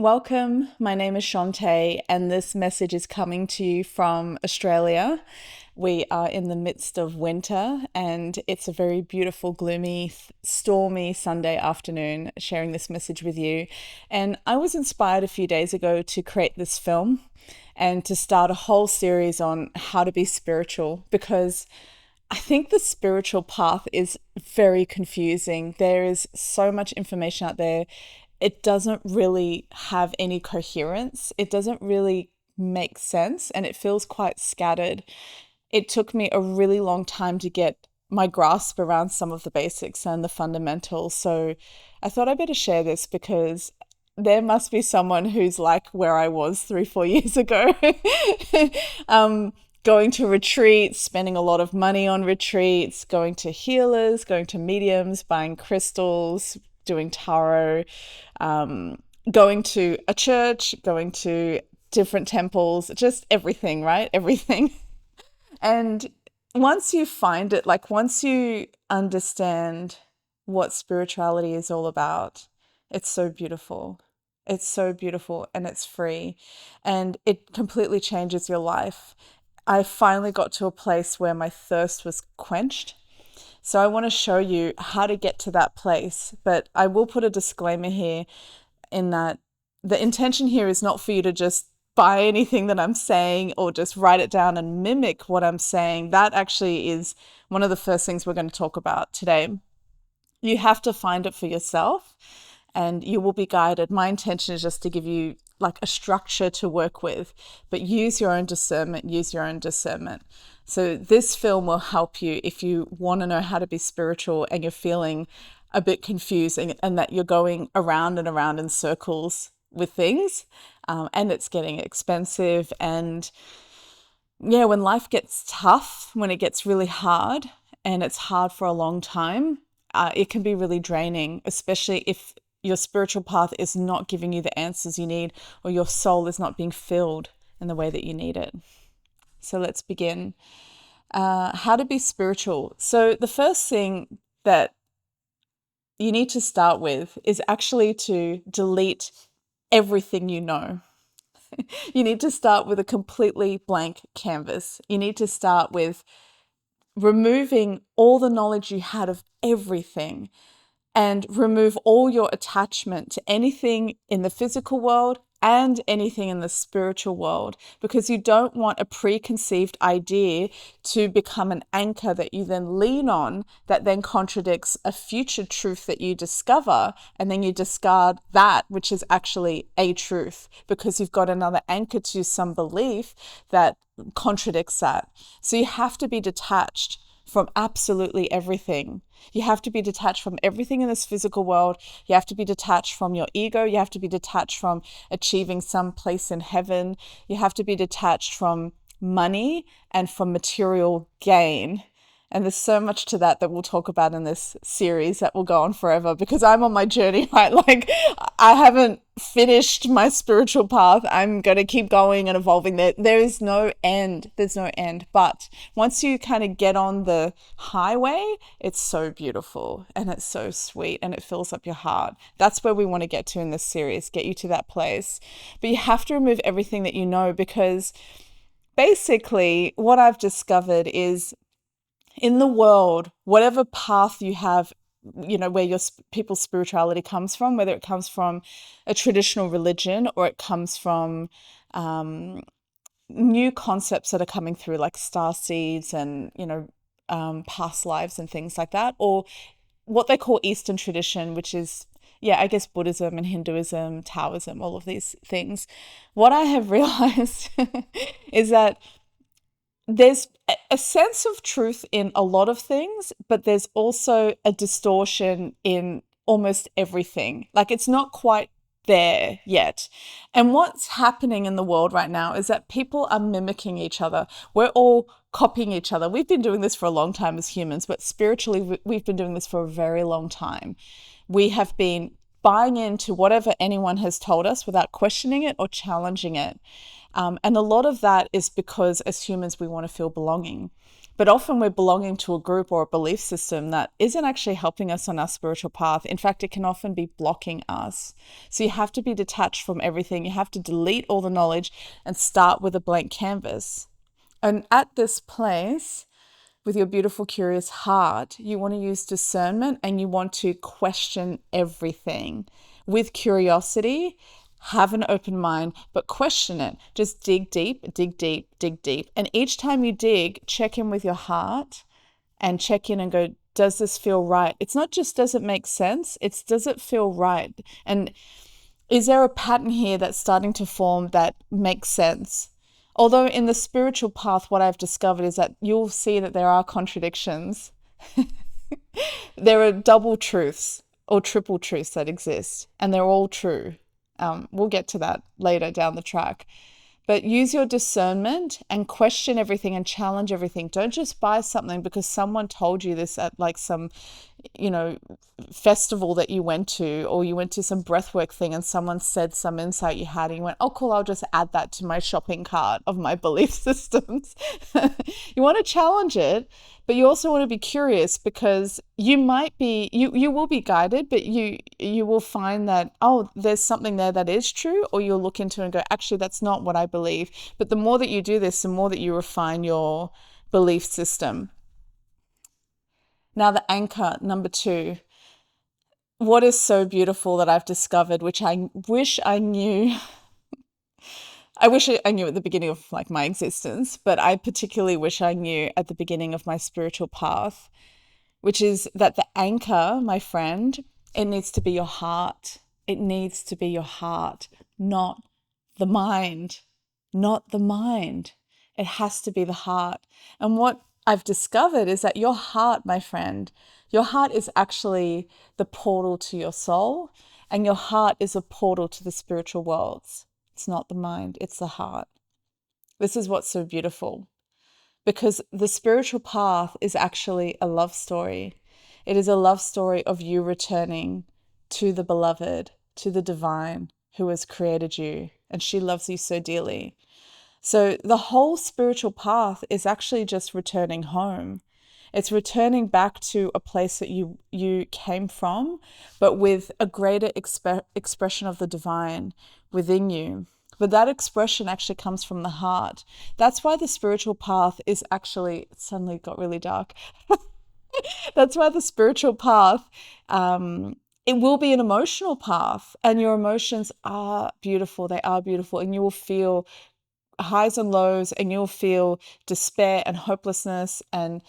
Welcome. My name is Chanté, and this message is coming to you from Australia. We are in the midst of winter, and it's a very beautiful, gloomy, stormy Sunday afternoon sharing this message with you. And I was inspired a few days ago to create this film and to start a whole series on how to be spiritual because I think the spiritual path is very confusing. There is so much information out there. It doesn't really have any coherence. It doesn't really make sense and it feels quite scattered. It took me a really long time to get my grasp around some of the basics and the fundamentals. So I thought I better share this because there must be someone who's like where I was 3, 4 years ago. Going to retreats, spending a lot of money on retreats, going to healers, going to mediums, buying crystals, doing tarot, going to a church, going to different temples, just everything, right? Everything. And once you find it, like once you understand what spirituality is all about, it's so beautiful. It's so beautiful and it's free and it completely changes your life. I finally got to a place where my thirst was quenched. So I want to show you how to get to that place. But I will put a disclaimer here in that the intention here is not for you to just buy anything that I'm saying or just write it down and mimic what I'm saying. That actually is one of the first things we're going to talk about today. You have to find it for yourself and you will be guided. My intention is just to give you like a structure to work with, but use your own discernment. So this film will help you if you want to know how to be spiritual and you're feeling a bit confused and that you're going around and around in circles with things, and it's getting expensive. And yeah, when life gets tough, when it gets really hard and it's hard for a long time, it can be really draining, especially if your spiritual path is not giving you the answers you need or your soul is not being filled in the way that you need it. So let's begin. How to be spiritual. So the first thing that you need to start with is actually to delete everything you know. You need to start with a completely blank canvas. You need to start with removing all the knowledge you had of everything and remove all your attachment to anything in the physical world and anything in the spiritual world, because you don't want a preconceived idea to become an anchor that you then lean on that then contradicts a future truth that you discover, and then you discard that which is actually a truth because you've got another anchor to some belief that contradicts that. So you have to be detached from absolutely everything. You have to be detached from everything in this physical world. You have to be detached from your ego. You have to be detached from achieving some place in heaven. You have to be detached from money and from material gain. And there's so much to that we'll talk about in this series that will go on forever because I'm on my journey, right? Like I haven't finished my spiritual path. I'm going to keep going and evolving. There is no end. There's no end. But once you kind of get on the highway, it's so beautiful and it's so sweet and it fills up your heart. That's where we want to get to in this series, get you to that place. But you have to remove everything that you know, because basically what I've discovered is in the world, whatever path you have, where your people's spirituality comes from, whether it comes from a traditional religion or it comes from new concepts that are coming through like star seeds and, past lives and things like that, or what they call Eastern tradition, which is, I guess Buddhism and Hinduism, Taoism, all of these things. What I have realized is that there's a sense of truth in a lot of things, but there's also a distortion in almost everything. Like it's not quite there yet. And what's happening in the world right now is that people are mimicking each other. We're all copying each other. We've been doing this for a long time as humans, but spiritually, we've been doing this for a very long time. We have been buying into whatever anyone has told us without questioning it or challenging it. And a lot of that is because as humans, we want to feel belonging. But often we're belonging to a group or a belief system that isn't actually helping us on our spiritual path. In fact, it can often be blocking us. So you have to be detached from everything. You have to delete all the knowledge and start with a blank canvas. And at this place, with your beautiful, curious heart, you want to use discernment and you want to question everything with curiosity. Have an open mind, but question it. Just dig deep, dig deep, dig deep. And each time you dig, check in with your heart and check in and go, does this feel right? It's not just does it make sense, it's does it feel right? And is there a pattern here that's starting to form that makes sense? Although in the spiritual path, what I've discovered is that you'll see that there are contradictions. There are double truths or triple truths that exist, and they're all true. We'll get to that later down the track. But use your discernment and question everything and challenge everything. Don't just buy something because someone told you this at like some, festival that you went to, or you went to some breathwork thing and someone said some insight you had and you went, oh, cool, I'll just add that to my shopping cart of my belief systems. You want to challenge it, but you also want to be curious because you will be guided, but you will find that, oh, there's something there that is true, or you'll look into it and go, actually, that's not what I believe. But the more that you do this, the more that you refine your belief system. Now, the anchor, number 2. What is so beautiful that I've discovered, which I wish I knew. I wish I knew at the beginning of like my existence, but I particularly wish I knew at the beginning of my spiritual path, which is that the anchor, my friend, it needs to be your heart. It needs to be your heart, not the mind, not the mind. It has to be the heart. And what I've discovered is that your heart, my friend, your heart is actually the portal to your soul, and your heart is a portal to the spiritual worlds. It's not the mind, it's the heart. This is what's so beautiful, because the spiritual path is actually a love story. It is a love story of you returning to the beloved, to the divine who has created you, and she loves you so dearly. So the whole spiritual path is actually just returning home. It's returning back to a place that you came from, but with a greater expression of the divine within you. But that expression actually comes from the heart. That's why the spiritual path is actually, it suddenly got really dark. That's why the spiritual path, it will be an emotional path, and your emotions are beautiful. They are beautiful, and you will feel highs and lows, and you'll feel despair and hopelessness and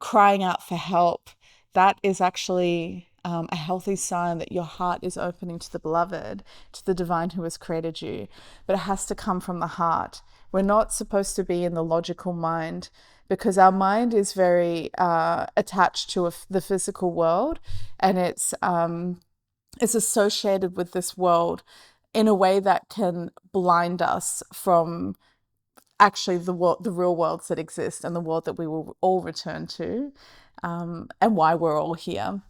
crying out for help. That is actually a healthy sign that your heart is opening to the beloved, to the divine who has created you. But it has to come from the heart. We're not supposed to be in the logical mind, because our mind is very attached to the physical world, and it's associated with this world in a way that can blind us from actually the real worlds that exist, and the world that we will all return to, and why we're all here.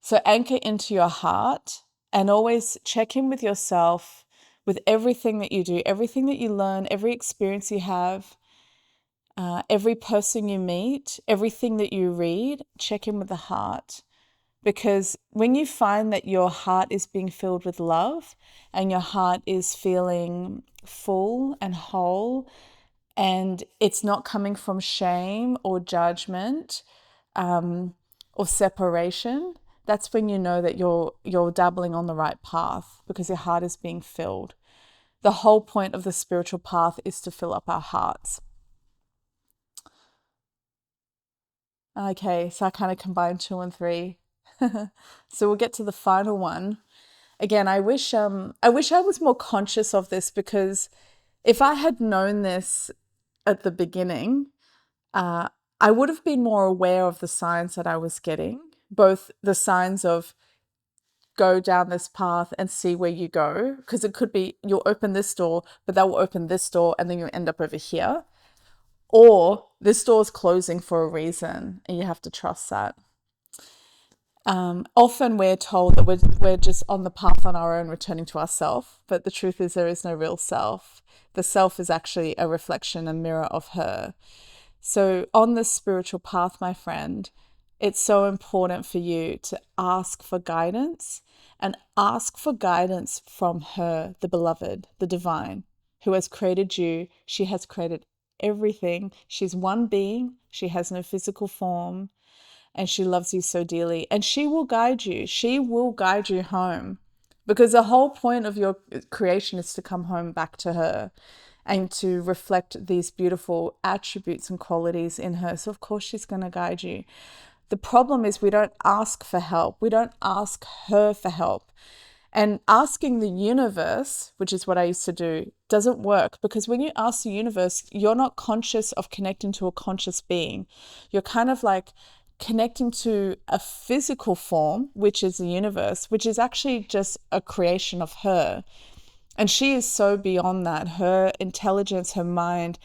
So anchor into your heart and always check in with yourself with everything that you do, everything that you learn, every experience you have, every person you meet, everything that you read. Check in with the heart. Because when you find that your heart is being filled with love, and your heart is feeling full and whole, and it's not coming from shame or judgment or separation, that's when you know that you're dabbling on the right path, because your heart is being filled. The whole point of the spiritual path is to fill up our hearts. Okay, so I kind of combined 2 and 3. So we'll get to the final one. Again, I wish I was more conscious of this, because if I had known this at the beginning, I would have been more aware of the signs that I was getting, both the signs of go down this path and see where you go, because it could be you'll open this door, but that will open this door, and then you'll end up over here, or this door is closing for a reason, and you have to trust that. Often we're told that we're just on the path on our own, returning to ourself, but the truth is there is no real self. The self is actually a reflection, a mirror of her. So, on this spiritual path, my friend, it's so important for you to ask for guidance and ask for guidance from her, the beloved, the divine, who has created you. She has created everything. She's one being, she has no physical form, and she loves you so dearly. And she will guide you. She will guide you home, because the whole point of your creation is to come home back to her and to reflect these beautiful attributes and qualities in her. So, of course, she's going to guide you. The problem is we don't ask for help. We don't ask her for help. And asking the universe, which is what I used to do, doesn't work, because when you ask the universe, you're not conscious of connecting to a conscious being. You're kind of like connecting to a physical form, which is the universe, which is actually just a creation of her. And she is so beyond that. Her intelligence, her mind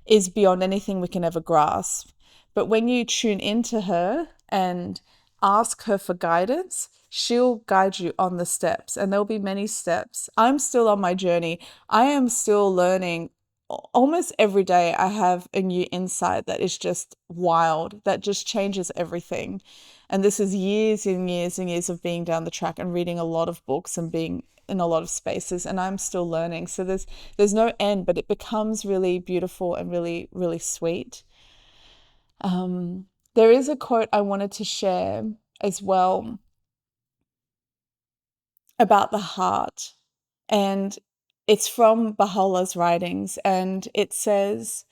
is beyond anything we can ever grasp. But when you tune into her and ask her for guidance, she'll guide you on the steps, and there'll be many steps. I'm still on my journey. I am still learning. Almost every day I have a new insight that is just wild, that just changes everything. And this is years and years and years of being down the track and reading a lot of books and being in a lot of spaces, and I'm still learning. So there's no end, but it becomes really beautiful and really, really sweet. There is a quote I wanted to share as well about the heart, and it's from Baha'u'llah's writings, and it says,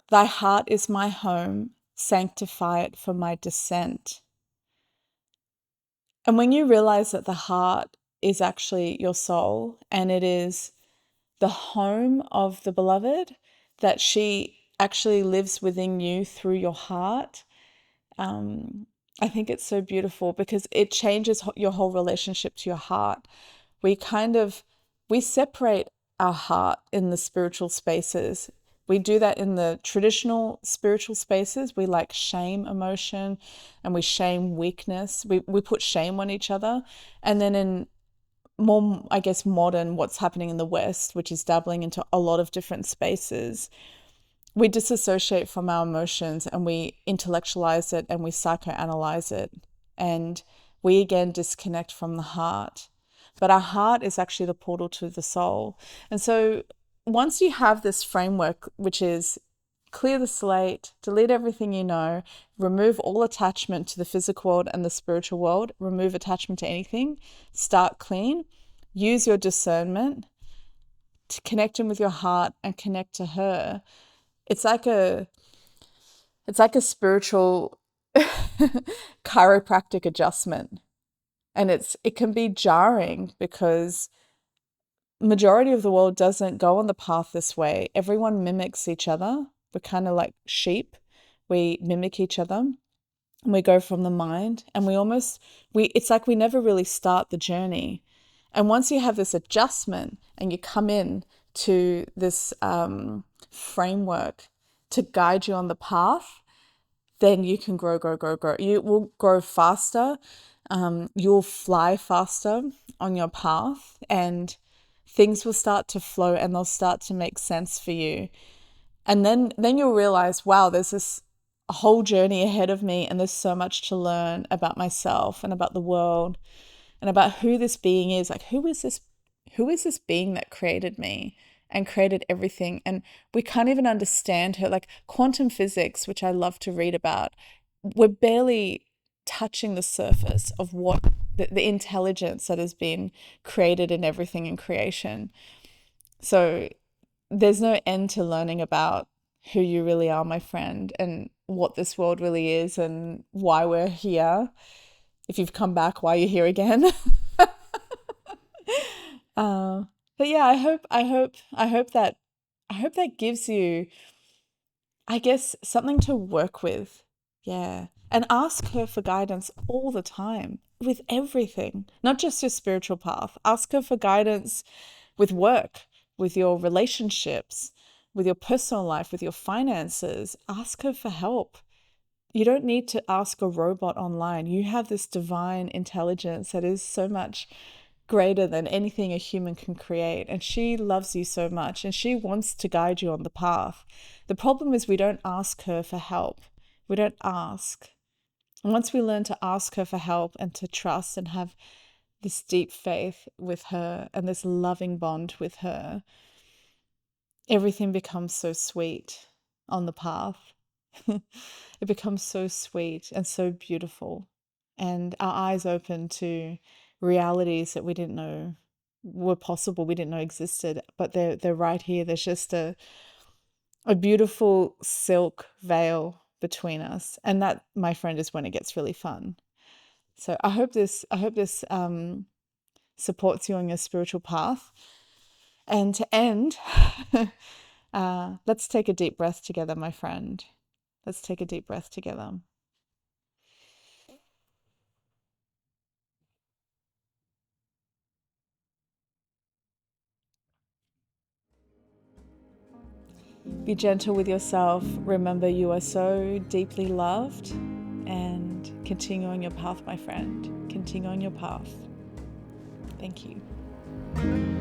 "Thy heart is my home, sanctify it for my descent." And when you realize that the heart is actually your soul and it is the home of the beloved, that she actually lives within you through your heart, I think it's so beautiful, because it changes your whole relationship to your heart. We separate our heart in the spiritual spaces. We do that in the traditional spiritual spaces. We like shame emotion and we shame weakness. We put shame on each other. And then in more, I guess, modern, what's happening in the West, which is dabbling into a lot of different spaces, we disassociate from our emotions and we intellectualize it and we psychoanalyze it. And we again disconnect from the heart. But our heart is actually the portal to the soul. And so once you have this framework, which is clear the slate, delete everything you know, remove all attachment to the physical world and the spiritual world, remove attachment to anything, start clean, use your discernment to connect in with your heart and connect to her. It's like a spiritual chiropractic adjustment. And it can be jarring, because majority of the world doesn't go on the path this way. Everyone mimics each other. We're kind of like sheep. We mimic each other and we go from the mind, and it's like we never really start the journey. And once you have this adjustment and you come in to this framework to guide you on the path, then you can grow. You will grow faster. You'll fly faster on your path, and things will start to flow and they'll start to make sense for you. And then you'll realize, wow, there's this whole journey ahead of me, and there's so much to learn about myself and about the world and about who this being is. Like, who is this being that created me and created everything? And we can't even understand her. Like quantum physics, which I love to read about, we're barely touching the surface of what the intelligence that has been created in everything in creation. So there's no end to learning about who you really are, my friend, and what this world really is and why we're here. If you've come back, why you're here again. But yeah, I hope that gives you, I guess, something to work with. Yeah. And ask her for guidance all the time with everything, not just your spiritual path. Ask her for guidance with work, with your relationships, with your personal life, with your finances. Ask her for help. You don't need to ask a robot online. You have this divine intelligence that is so much greater than anything a human can create. And she loves you so much, and she wants to guide you on the path. The problem is we don't ask her for help. We don't ask. And once we learn to ask her for help and to trust and have this deep faith with her and this loving bond with her, everything becomes so sweet on the path. It becomes so sweet and so beautiful. And our eyes open to realities that we didn't know were possible, we didn't know existed, but they're right here. There's just a beautiful silk veil between us. And that, my friend, is when it gets really fun. So I hope this supports you on your spiritual path. And to end, let's take a deep breath together, my friend. Let's take a deep breath together. Be gentle with yourself. Remember, you are so deeply loved, and continue on your path, my friend. Continue on your path. Thank you.